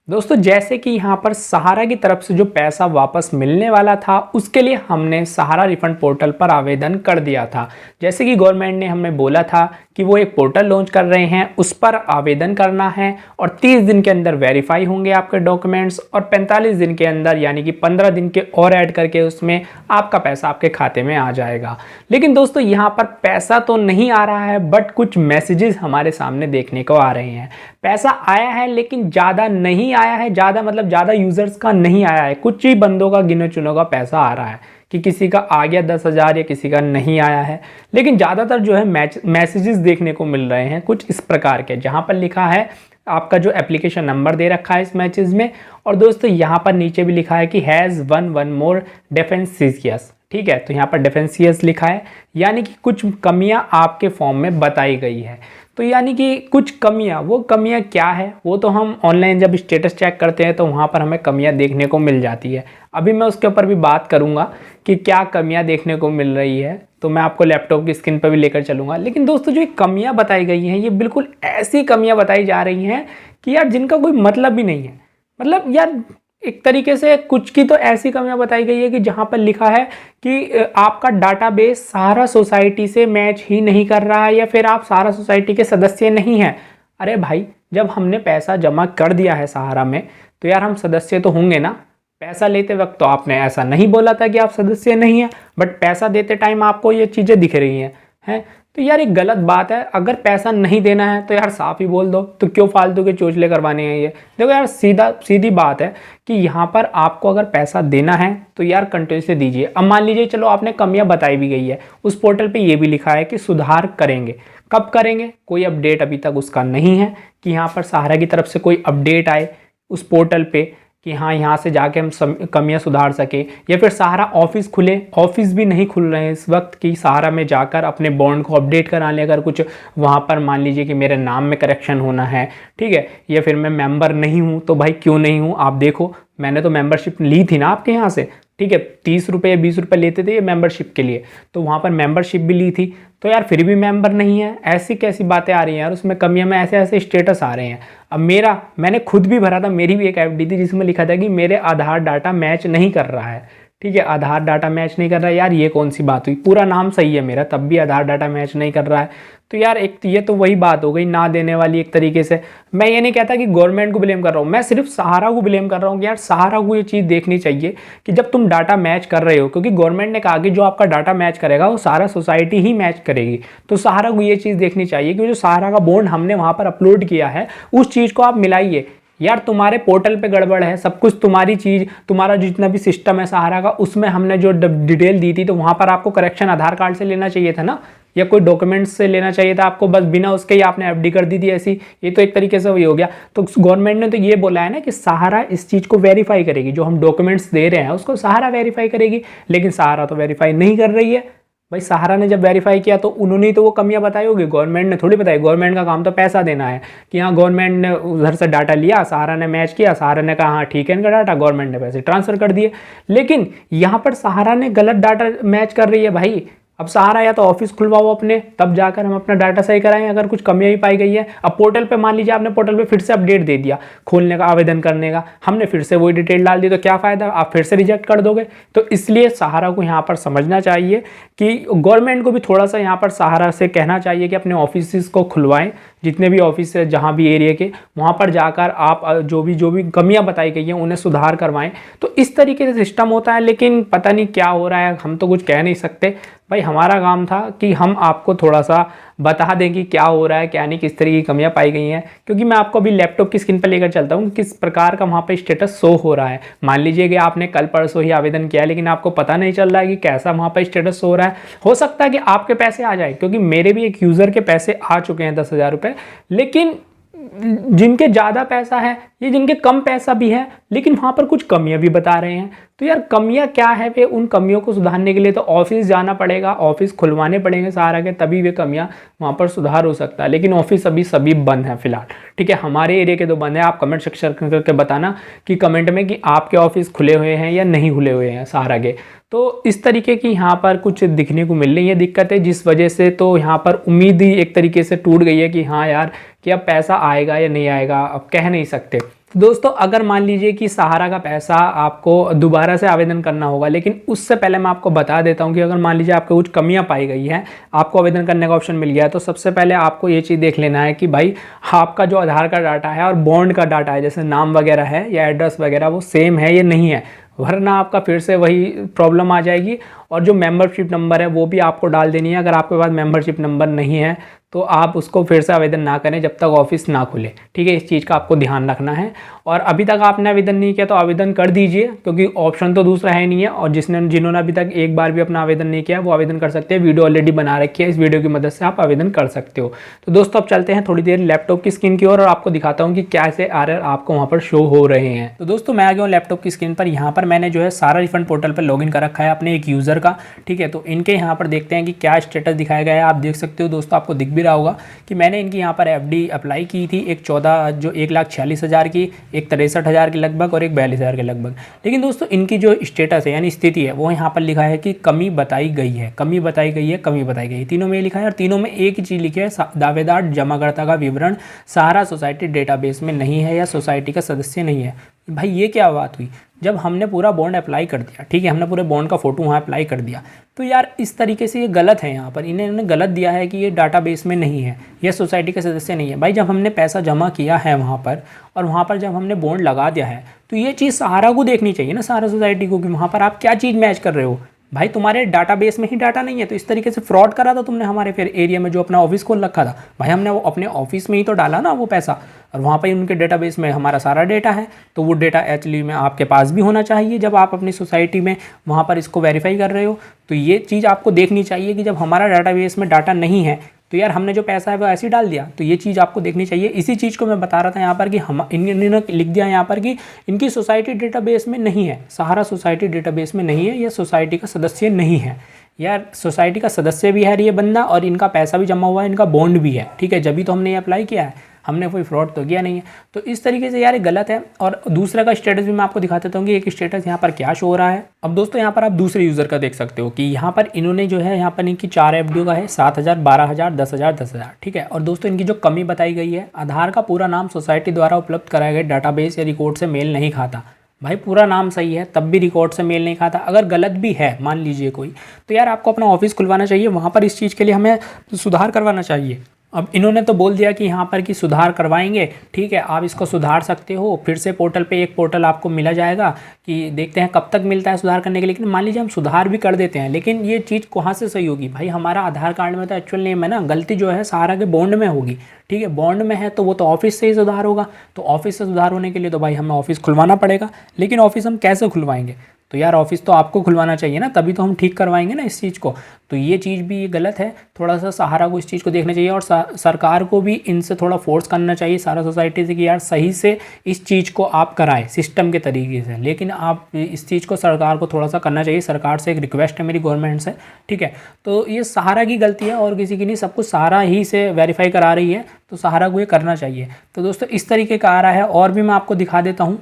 दोस्तों जैसे कि यहाँ पर सहारा की तरफ से जो पैसा वापस मिलने वाला था उसके लिए हमने सहारा रिफंड पोर्टल पर आवेदन कर दिया था। जैसे कि गवर्नमेंट ने हमें बोला था कि वो एक पोर्टल लॉन्च कर रहे हैं, उस पर आवेदन करना है और 30 दिन के अंदर वेरीफाई होंगे आपके डॉक्यूमेंट्स और 45 दिन के अंदर यानी कि 15 दिन के और ऐड करके उसमें आपका पैसा आपके खाते में आ जाएगा। लेकिन दोस्तों यहाँ पर पैसा तो नहीं आ रहा है, बट कुछ मैसेजेस हमारे सामने देखने को आ रहे हैं। पैसा आया है लेकिन ज़्यादा नहीं आया है, ज़्यादा मतलब ज़्यादा यूज़र्स का नहीं आया है, कुछ ही बंदों का गिने चुनों का पैसा आ रहा है कि किसी का आ गया 10,000 या किसी का नहीं आया है। लेकिन ज़्यादातर जो है मैसेजेस देखने को मिल रहे हैं कुछ इस प्रकार के, जहाँ पर लिखा है आपका जो एप्लीकेशन नंबर दे रखा है इस मैसेज में, और दोस्तों यहाँ पर नीचे भी लिखा है कि हैज़ वन मोर डिफेंसियस। ठीक है, तो यहाँ पर डिफेंसियस लिखा है यानी कि कुछ कमियाँ आपके फॉर्म में बताई गई है। तो यानी कि कुछ कमियां, वो कमियां क्या है वो तो हम ऑनलाइन जब स्टेटस चेक करते हैं तो वहां पर हमें कमियां देखने को मिल जाती है। अभी मैं उसके ऊपर भी बात करूंगा कि क्या कमियां देखने को मिल रही है, तो मैं आपको लैपटॉप की स्क्रीन पर भी लेकर चलूंगा। लेकिन दोस्तों जो कमियां बताई गई हैं ये बिल्कुल ऐसी कमियां बताई जा रही हैं कि यार जिनका कोई मतलब भी नहीं है। मतलब यार एक तरीके से कुछ की तो ऐसी कमियां बताई गई है कि जहां पर लिखा है कि आपका डाटाबेस सहारा सोसाइटी से मैच ही नहीं कर रहा है या फिर आप सहारा सोसाइटी के सदस्य नहीं हैं। अरे भाई, जब हमने पैसा जमा कर दिया है सहारा में तो यार हम सदस्य तो होंगे ना। पैसा लेते वक्त तो आपने ऐसा नहीं बोला था कि आप सदस्य नहीं हैं, बट पैसा देते टाइम आपको ये चीज़ें दिख रही हैं। तो यार एक गलत बात है। अगर पैसा नहीं देना है तो यार साफ ही बोल दो, तो क्यों फालतू के चोचले करवाने हैं ये। देखो यार सीधी बात है कि यहाँ पर आपको अगर पैसा देना है तो यार कंटिन्यू से दीजिए। अब मान लीजिए चलो आपने कमियां बताई भी गई है, उस पोर्टल पे ये भी लिखा है कि सुधार करेंगे। कब करेंगे? कोई अपडेट अभी तक उसका नहीं है कि यहाँ पर सहारा की तरफ से कोई अपडेट आए उस पोर्टल पे कि हाँ यहाँ से जाके हम कमियां सुधार सके, या फिर सहारा ऑफिस खुले। ऑफिस भी नहीं खुल रहे हैं इस वक्त कि सहारा में जाकर अपने बॉन्ड को अपडेट करा लें। अगर कुछ वहाँ पर मान लीजिए कि मेरे नाम में करेक्शन होना है, ठीक है, या फिर मैं मेंबर नहीं हूँ, तो भाई क्यों नहीं हूँ आप देखो, मैंने तो मेंबरशिप ली थी ना आपके यहाँ से, ठीक है, 30 रुपये या 20 रुपये लेते थे ये मेंबरशिप के लिए, तो वहाँ पर मेंबरशिप भी ली थी, तो यार फिर भी मेंबर नहीं है। ऐसी कैसी बातें आ रही हैं यार, उसमें कमियां में ऐसे ऐसे स्टेटस आ रहे हैं। अब मैंने खुद भी भरा था, मेरी भी एक एफडी थी जिसमें लिखा था कि मेरे आधार डाटा मैच नहीं कर रहा है। ठीक है, आधार डाटा मैच नहीं कर रहा है। यार ये कौन सी बात हुई, पूरा नाम सही है मेरा तब भी आधार डाटा मैच नहीं कर रहा है। तो यार एक ये तो वही बात हो गई ना देने वाली एक तरीके से। मैं ये नहीं कहता कि गवर्नमेंट को ब्लेम कर रहा हूँ, मैं सिर्फ सहारा को ब्लेम कर रहा हूँ कि यार सहारा को ये चीज़ देखनी चाहिए कि जब तुम डाटा मैच कर रहे हो, क्योंकि गवर्नमेंट ने कहा कि जो आपका डाटा मैच करेगा वो सहारा सोसाइटी ही मैच करेगी, तो सहारा को ये चीज़ देखनी चाहिए कि जो सहारा का बॉन्ड हमने वहाँ पर अपलोड किया है उस चीज़ को आप मिलाइए। यार तुम्हारे पोर्टल पे गड़बड़ है, सब कुछ तुम्हारी चीज़, तुम्हारा जितना भी सिस्टम है सहारा का उसमें हमने जो डिटेल दी थी तो वहाँ पर आपको करेक्शन आधार कार्ड से लेना चाहिए था ना, या कोई डॉक्यूमेंट्स से लेना चाहिए था आपको, बस बिना उसके ही आपने एफडी कर दी थी ऐसी। ये तो एक तरीके से वही हो गया। तो गवर्नमेंट ने तो ये बोला है ना कि सहारा इस चीज़ को वेरीफाई करेगी, जो हम डॉक्यूमेंट्स दे रहे हैं उसको सहारा वेरीफाई करेगी, लेकिन सहारा तो वेरीफाई नहीं कर रही है। भाई सहारा ने जब वेरीफाई किया तो उन्होंने तो वो कमियां बताई होगी, गवर्नमेंट ने थोड़ी बताई। गवर्नमेंट का काम तो पैसा देना है कि हाँ गवर्नमेंट ने उधर से डाटा लिया, सहारा ने मैच किया, सहारा ने कहा हाँ ठीक है इनका डाटा, गवर्नमेंट ने पैसे ट्रांसफर कर दिए। लेकिन यहाँ पर सहारा ने गलत डाटा मैच कर रही है भाई। अब सहारा या तो ऑफिस खुलवाओ अपने, तब जाकर हम अपना डाटा सही कराएं अगर कुछ कमियां भी पाई गई है। अब पोर्टल पे मान लीजिए आपने पोर्टल पे फिर से अपडेट दे दिया खोलने का, आवेदन करने का, हमने फिर से वही डिटेल डाल दी, तो क्या फ़ायदा, आप फिर से रिजेक्ट कर दोगे। तो इसलिए सहारा को यहाँ पर समझना चाहिए कि गवर्नमेंट को भी थोड़ा सा यहाँ पर सहारा से कहना चाहिए कि अपने ऑफिस को खुलवाएं, जितने भी ऑफिस है जहाँ भी एरिया के, वहाँ पर जाकर आप जो भी कमियाँ बताई गई हैं उन्हें सुधार करवाएं। तो इस तरीके से सिस्टम होता है। लेकिन पता नहीं क्या हो रहा है, हम तो कुछ कह नहीं सकते भाई। हमारा काम था कि हम आपको थोड़ा सा बता दें कि क्या हो रहा है क्या नहीं, किस तरह की कमियां पाई गई हैं। क्योंकि मैं आपको अभी लैपटॉप की स्क्रीन पर लेकर चलता हूं किस प्रकार का वहाँ पे स्टेटस शो हो रहा है। मान लीजिए कि आपने कल परसों ही आवेदन किया है लेकिन आपको पता नहीं चल रहा है कि कैसा वहाँ पर स्टेटस शो हो रहा है। हो सकता है कि आपके पैसे आ जाए, क्योंकि मेरे भी एक यूज़र के पैसे आ चुके हैं 10,000 रुपये। लेकिन जिनके ज़्यादा पैसा है या जिनके कम पैसा भी है, लेकिन वहाँ पर कुछ कमियां भी बता रहे हैं। तो यार कमियां क्या है, वे उन कमियों को सुधारने के लिए तो ऑफिस जाना पड़ेगा, ऑफिस खुलवाने पड़ेंगे सहारा के, तभी वे कमियां वहाँ पर सुधार हो सकता है। लेकिन ऑफिस अभी सभी बंद हैं फिलहाल, ठीक है। हमारे एरिया के तो बंद है। आप कमेंट सेक्शन करके बताना कि कमेंट में कि आपके ऑफिस खुले हुए हैं या नहीं खुले हुए हैं सहारा के। तो इस तरीके की यहाँ पर कुछ दिखने को मिल रही है दिक्कतें, जिस वजह से तो यहाँ पर उम्मीद ही एक तरीके से टूट गई है कि हाँ यार कि अब पैसा आएगा या नहीं आएगा अब कह नहीं सकते। तो दोस्तों अगर मान लीजिए कि सहारा का पैसा आपको दोबारा से आवेदन करना होगा, लेकिन उससे पहले मैं आपको बता देता हूं कि अगर मान लीजिए आपको कुछ कमियां पाई गई है, आपको आवेदन करने का ऑप्शन मिल गया है, तो सबसे पहले आपको ये चीज़ देख लेना है कि भाई आपका जो आधार का डाटा है और बॉन्ड का डाटा है, जैसे नाम वगैरह है या एड्रेस वगैरह, वो सेम है या नहीं है, वरना आपका फिर से वही प्रॉब्लम आ जाएगी। और जो मेंबरशिप नंबर है वो भी आपको डाल देनी है। अगर आपके पास मेंबरशिप नंबर नहीं है तो आप उसको फिर से आवेदन ना करें जब तक ऑफिस ना खुले, ठीक है। इस चीज़ का आपको ध्यान रखना है। और अभी तक आपने आवेदन नहीं किया तो आवेदन कर दीजिए, क्योंकि ऑप्शन तो दूसरा है नहीं है। और जिन्होंने अभी तक एक बार भी अपना आवेदन नहीं किया वो आवेदन कर सकते हैं। वीडियो ऑलरेडी बना रखी है, इस वीडियो की मदद से आप आवेदन कर सकते हो। तो दोस्तों अब चलते हैं थोड़ी देर लैपटॉप की स्क्रीन की ओर और आपको दिखाता हूँ कि कैसे एरर आपको वहाँ पर शो हो रहे हैं। तो दोस्तों मैं आ गया हूँ लैपटॉप की स्क्रीन पर। यहाँ पर मैंने जो है सारा रिफंड पोर्टल पर लॉगिन कर रखा है अपने एक यूज़र का, ठीक है। तो इनके यहाँ पर देखते हैं कि क्या स्टेटस दिखाया गया है। आप देख सकते हो दोस्तों, आपको दिख भी रहा होगा कि मैंने इनकी यहाँ पर एफडी अप्लाई की थी, एक 1,46,000 की, एक 63,000 के लगभग और एक 42,000 के लगभग। लेकिन दोस्तों इनकी जो स्टेटस है यानी स्थिति है वो यहाँ पर लिखा है कि कमी बताई गई है, कमी बताई गई है, कमी बताई गई है। तीनों में लिखा है और तीनों में एक ही चीज़ लिखी है, दावेदार जमाकर्ता का विवरण सहारा सोसाइटी डेटाबेस में नहीं है या सोसाइटी का सदस्य नहीं है। भाई ये क्या बात हुई? जब हमने पूरा बॉन्ड अप्लाई कर दिया, ठीक है, हमने पूरे बॉन्ड का फोटो वहाँ अप्लाई कर दिया, तो यार इस तरीके से ये गलत है। यहाँ पर इन्होंने गलत दिया है कि ये डाटाबेस में नहीं है, ये सोसाइटी के सदस्य नहीं है। भाई जब हमने पैसा जमा किया है वहाँ पर और वहाँ पर जब हमने बॉन्ड लगा दिया है तो ये चीज़ सहारा को देखनी चाहिए ना, सहारा सोसाइटी को, कि वहाँ पर आप क्या चीज़ मैच कर रहे हो। भाई तुम्हारे डाटाबेस में ही डाटा नहीं है तो इस तरीके से फ्रॉड करा था तुमने हमारे फिर एरिया में जो अपना ऑफिस खोल रखा था। भाई हमने वो अपने ऑफिस में ही तो डाला ना वो पैसा, और वहाँ पर उनके डेटाबेस में हमारा सारा डेटा है। तो वो डेटा एक्चुअली में आपके पास भी होना चाहिए जब आप अपनी सोसाइटी में वहाँ पर इसको वेरीफाई कर रहे हो। तो ये चीज़ आपको देखनी चाहिए कि जब हमारा डाटाबेस में डाटा नहीं है तो यार हमने जो पैसा है वो ऐसे ही डाल दिया। तो ये चीज़ आपको देखनी चाहिए। इसी चीज़ को मैं बता रहा था यहाँ पर कि इन्होंने लिख दिया यहाँ पर कि इनकी सोसाइटी डेटाबेस में नहीं है, सहारा सोसाइटी डेटाबेस में नहीं है, या सोसाइटी का सदस्य नहीं है। यार सोसाइटी का सदस्य भी है ये बंदा और इनका पैसा भी जमा हुआ है, इनका बॉन्ड भी है, ठीक है, जब भी तो हमने ये अप्लाई किया है, हमने कोई फ्रॉड तो किया नहीं है। तो इस तरीके से यार ये गलत है। और दूसरे का स्टेटस भी मैं आपको दिखा देता हूँ कि एक स्टेटस यहाँ पर क्या शो हो रहा है। अब दोस्तों यहाँ पर आप दूसरे यूज़र का देख सकते हो कि यहाँ पर इन्होंने जो है यहाँ पर इनकी 4 एफडीओ का है, 7,000, 12,000, 10,000, 10,000, ठीक है। और दोस्तों इनकी जो कमी बताई गई है, आधार का पूरा नाम सोसाइटी द्वारा उपलब्ध कराए गए डाटाबेस या रिकॉर्ड से मेल नहीं खाता। भाई पूरा नाम सही है तब भी रिकॉर्ड से मेल नहीं खाता। अगर गलत भी है मान लीजिए कोई, तो यार आपको अपना ऑफिस खुलवाना चाहिए, वहाँ पर इस चीज़ के लिए हमें सुधार करवाना चाहिए। अब इन्होंने तो बोल दिया कि यहाँ पर कि सुधार करवाएंगे, ठीक है, आप इसको सुधार सकते हो। फिर से पोर्टल पे एक पोर्टल आपको मिला जाएगा कि देखते हैं कब तक मिलता है सुधार करने के लिए। लेकिन मान लीजिए हम सुधार भी कर देते हैं, लेकिन ये चीज़ कहाँ से सही होगी? भाई हमारा आधार कार्ड में तो एक्चुअल नेम है ना, गलती जो है सहारा के बॉन्ड में होगी, ठीक है, बॉन्ड में है तो वो तो ऑफिस से ही सुधार होगा। तो ऑफिस से सुधार होने के लिए तो भाई हमें ऑफिस खुलवाना पड़ेगा। लेकिन ऑफिस हम कैसे खुलवाएंगे? तो यार ऑफिस तो आपको खुलवाना चाहिए ना, तभी तो हम ठीक करवाएंगे ना इस चीज़ को। तो ये चीज़ भी ये गलत है। थोड़ा सा सहारा को इस चीज़ को देखना चाहिए और सरकार को भी इनसे थोड़ा फोर्स करना चाहिए, सारा सोसाइटी से, कि यार सही से इस चीज़ को आप कराएं सिस्टम के तरीके से। लेकिन आप इस चीज़ को सरकार को थोड़ा सा करना चाहिए। सरकार से एक रिक्वेस्ट है मेरी गवर्नमेंट से, ठीक है। तो ये सहारा की गलती है और किसी की नहीं, सब कुछ सहारा ही से वेरीफाई करा रही है, तो सहारा को ये करना चाहिए। तो दोस्तों इस तरीके का आ रहा है और भी मैं आपको दिखा देता हूँ।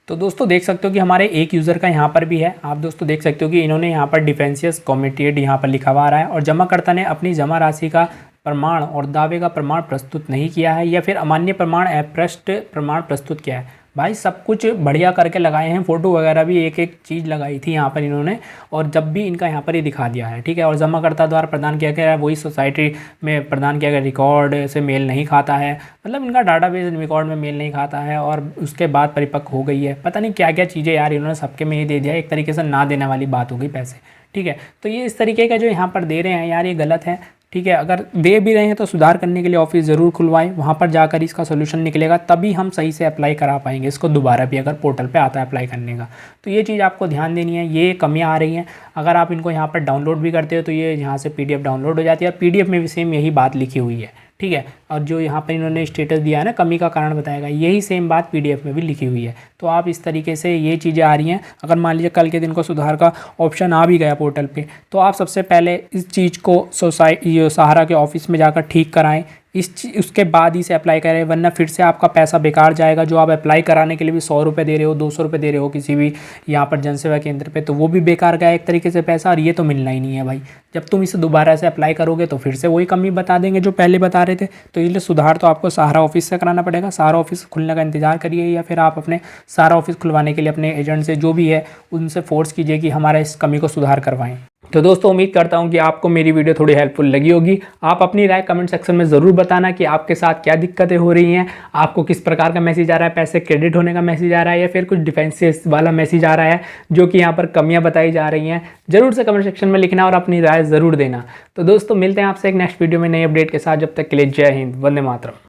तो दोस्तों देख सकते हो कि हमारे एक यूज़र का यहाँ पर भी है। आप दोस्तों देख सकते हो कि इन्होंने यहाँ पर डिफेंसियस कमिटेड यहाँ पर लिखा हुआ आ रहा है और जमाकर्ता ने अपनी जमा राशि का प्रमाण और दावे का प्रमाण प्रस्तुत नहीं किया है या फिर अमान्य प्रमाण अपृष्ट प्रमाण प्रस्तुत किया है। भाई सब कुछ बढ़िया करके लगाए हैं, फ़ोटो वगैरह भी एक एक चीज़ लगाई थी यहाँ पर इन्होंने, और जब भी इनका यहाँ पर ही दिखा दिया है, ठीक है। और जमाकर्ता द्वारा प्रदान किया गया वही सोसाइटी में प्रदान किया गया रिकॉर्ड से मेल नहीं खाता है, मतलब इनका डाटाबेस रिकॉर्ड में मेल नहीं खाता है। और उसके बाद परिपक्व हो गई है, पता नहीं क्या क्या चीज़ें यार इन्होंने सबके में ही दे दिया, एक तरीके से ना देने वाली बात हो गई पैसे, ठीक है। तो ये इस तरीके का जो यहाँ पर दे रहे हैं यार ये गलत है, ठीक है। अगर दे भी रहे हैं तो सुधार करने के लिए ऑफिस ज़रूर खुलवाएं, वहाँ पर जाकर इसका सोल्यूशन निकलेगा, तभी हम सही से अप्लाई करा पाएंगे इसको दोबारा भी, अगर पोर्टल पे आता है अप्लाई करने का। तो ये चीज़ आपको ध्यान देनी है, ये कमियाँ आ रही हैं। अगर आप इनको यहाँ पर डाउनलोड भी करते हो तो ये यहाँ से PDF डाउनलोड हो जाती है और PDF में भी सेम यही बात लिखी हुई है, ठीक है। और जो यहाँ पर इन्होंने स्टेटस दिया है ना, कमी का कारण बताएगा, यही सेम बात PDF में भी लिखी हुई है। तो आप इस तरीके से ये चीज़ें आ रही हैं। अगर मान लीजिए कल के दिन को सुधार का ऑप्शन आ भी गया पोर्टल पे, तो आप सबसे पहले इस चीज़ को सहारा के ऑफिस में जाकर ठीक कराएं, उसके बाद ही से अप्लाई करें, वरना फिर से आपका पैसा बेकार जाएगा। जो आप अप्लाई कराने के लिए भी 100 रुपये दे रहे हो, 200 रुपये दे रहे हो किसी भी यहाँ पर जनसेवा केंद्र पे, तो वो भी बेकार गया एक तरीके से पैसा, और ये तो मिलना ही नहीं है भाई। जब तुम इसे दोबारा से अप्लाई करोगे तो फिर से वही कमी बता देंगे जो पहले बता रहे थे। तो इसलिए सुधार तो आपको सहारा ऑफिस से कराना पड़ेगा। सहारा ऑफिस खुलने का इंतजार करिए, या फिर आप अपने सहारा ऑफिस खुलवाने के लिए अपने एजेंट से जो भी है उनसे फोर्स कीजिए कि हमारा इस कमी को सुधार करवाएं। तो दोस्तों उम्मीद करता हूं कि आपको मेरी वीडियो थोड़ी हेल्पफुल लगी होगी। आप अपनी राय कमेंट सेक्शन में ज़रूर बताना कि आपके साथ क्या दिक्कतें हो रही हैं, आपको किस प्रकार का मैसेज आ रहा है, पैसे क्रेडिट होने का मैसेज आ रहा है या फिर कुछ डिफेंसेस वाला मैसेज आ रहा है जो कि यहाँ पर कमियाँ बताई जा रही हैं। ज़रूर से कमेंट सेक्शन में लिखना और अपनी राय ज़रूर देना। तो दोस्तों मिलते हैं आपसे एक नेक्स्ट वीडियो में नई अपडेट के साथ। जब तक के लिए जय हिंद, वंदे मातरम।